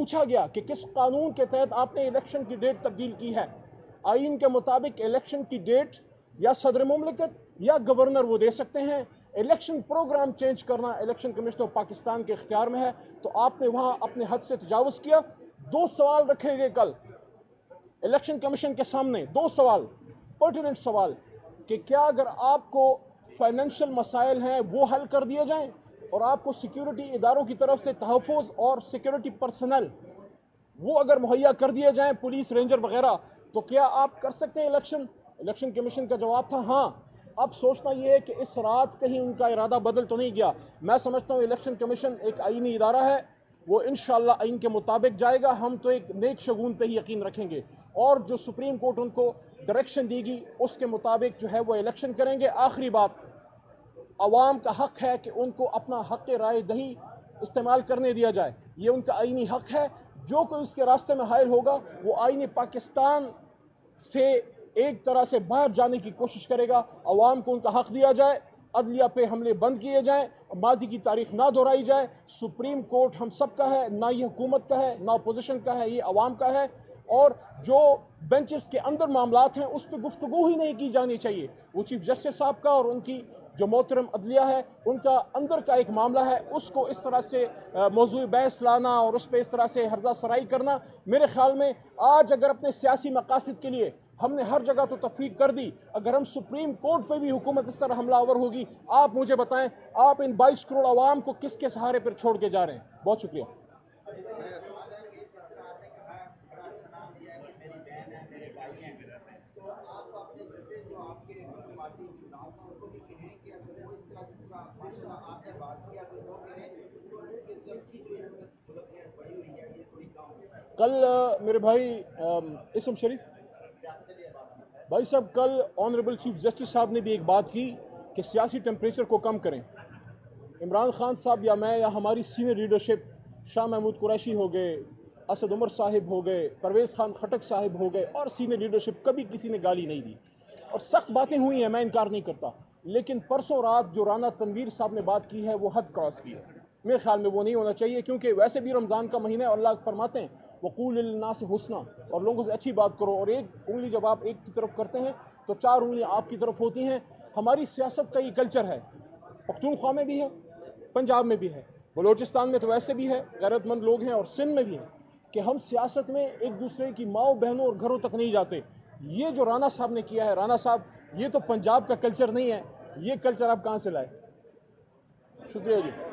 पूछा गया कि किस कानून के तहत आपने इलेक्शन की डेट तब्दील की है। आइन के मुताबिक इलेक्शन की डेट या सदर मुमलिकत या गवर्नर वो दे सकते हैं। इलेक्शन प्रोग्राम चेंज करना इलेक्शन कमीशन ऑफ पाकिस्तान के इख्तियार में है। तो आपने वहां अपने हद से तजावुज किया। 2 सवाल रखे गए कल इलेक्शन कमीशन के सामने, 2 सवाल, पर्टिनेंट सवाल, कि क्या अगर आपको फाइनेंशियल मसाइल हैं वो हल कर दिए जाएं और आपको सिक्योरिटी इदारों की तरफ से तहफ़्फ़ुज़ और सिक्योरिटी पर्सनल वो अगर मुहैया कर दिए जाएं, पुलिस रेंजर वगैरह, तो क्या आप कर सकते हैं इलेक्शन? इलेक्शन कमीशन का जवाब था हाँ। अब सोचना ये है कि इस रात कहीं उनका इरादा बदल तो नहीं गया। मैं समझता हूँ इलेक्शन कमीशन एक आईनी इदारा है, वो इंशाअल्लाह आइन के मुताबिक जाएगा। हम तो एक नेक शगुन पे ही यकीन रखेंगे और जो सुप्रीम कोर्ट उनको डायरेक्शन देगी उसके मुताबिक जो है वो इलेक्शन करेंगे। आखिरी बात, अवाम का हक है कि उनको अपना हक राय दही इस्तेमाल करने दिया जाए, ये उनका आईनी हक है। जो कोई उसके रास्ते में हायल होगा वो आईनी पाकिस्तान से एक तरह से बाहर जाने की कोशिश करेगा। अवाम को उनका हक दिया जाए, अदलिया पे हमले बंद किए जाएं, माजी की तारीख ना दोहराई जाए। सुप्रीम कोर्ट हम सब का है, ना ये हुकूमत का है ना अपोजिशन का है, ये अवाम का है। और जो बेंचेस के अंदर मामलात हैं उस पर गुफ्तगू ही नहीं की जानी चाहिए। वो चीफ जस्टिस साहब का और उनकी जो मोहतरम अदलिया है उनका अंदर का एक मामला है, उसको इस तरह से मौजूद बहस लाना और उस पर इस तरह से हर्जा सराई करना, मेरे ख्याल में आज अगर अपने सियासी मकासद के लिए हमने हर जगह तो तफरीक कर दी, अगर हम सुप्रीम कोर्ट पे भी हुकूमत इस तरह हमलावर होगी, आप मुझे बताएं आप इन 22 करोड़ आवाम को किसके सहारे पर छोड़ के जा रहे हैं? बहुत शुक्रिया। कल मेरे भाई इसम शरीफ भाई साहब, कल ऑनरेबल चीफ जस्टिस साहब ने भी एक बात की कि सियासी टेम्परेचर को कम करें। इमरान खान साहब या मैं या हमारी सीनियर लीडरशिप, शाह महमूद कुरैशी हो गए, असद उमर साहिब हो गए, परवेज़ खान खटक साहिब हो गए, और सीनियर लीडरशिप, कभी किसी ने गाली नहीं दी और सख्त बातें हुई हैं, मैं इनकार नहीं करता। लेकिन परसों रात जो राना तनवीर साहब ने बात की है वो हद क्रॉस की है। मेरे ख्याल में वो नहीं होना चाहिए, क्योंकि वैसे भी रमज़ान का महीना है और अल्लाह फरमाते हैं वक़ूल लिन्नास हुस्ना, और लोगों से अच्छी बात करो। और एक उंगली जब आप एक की तरफ करते हैं तो 4 उंगलियां आपकी तरफ होती हैं। हमारी सियासत का ये कल्चर है, पख्तूनख्वा में भी है, पंजाब में भी है, बलोचिस्तान में तो वैसे भी है, गैरतमंद लोग हैं, और सिंध में भी है, कि हम सियासत में एक दूसरे की माओ बहनों और घरों तक नहीं जाते। ये जो राना साहब ने किया है, राना साहब, ये तो पंजाब का कल्चर नहीं है, ये कल्चर आप कहाँ से लाए? शुक्रिया जी।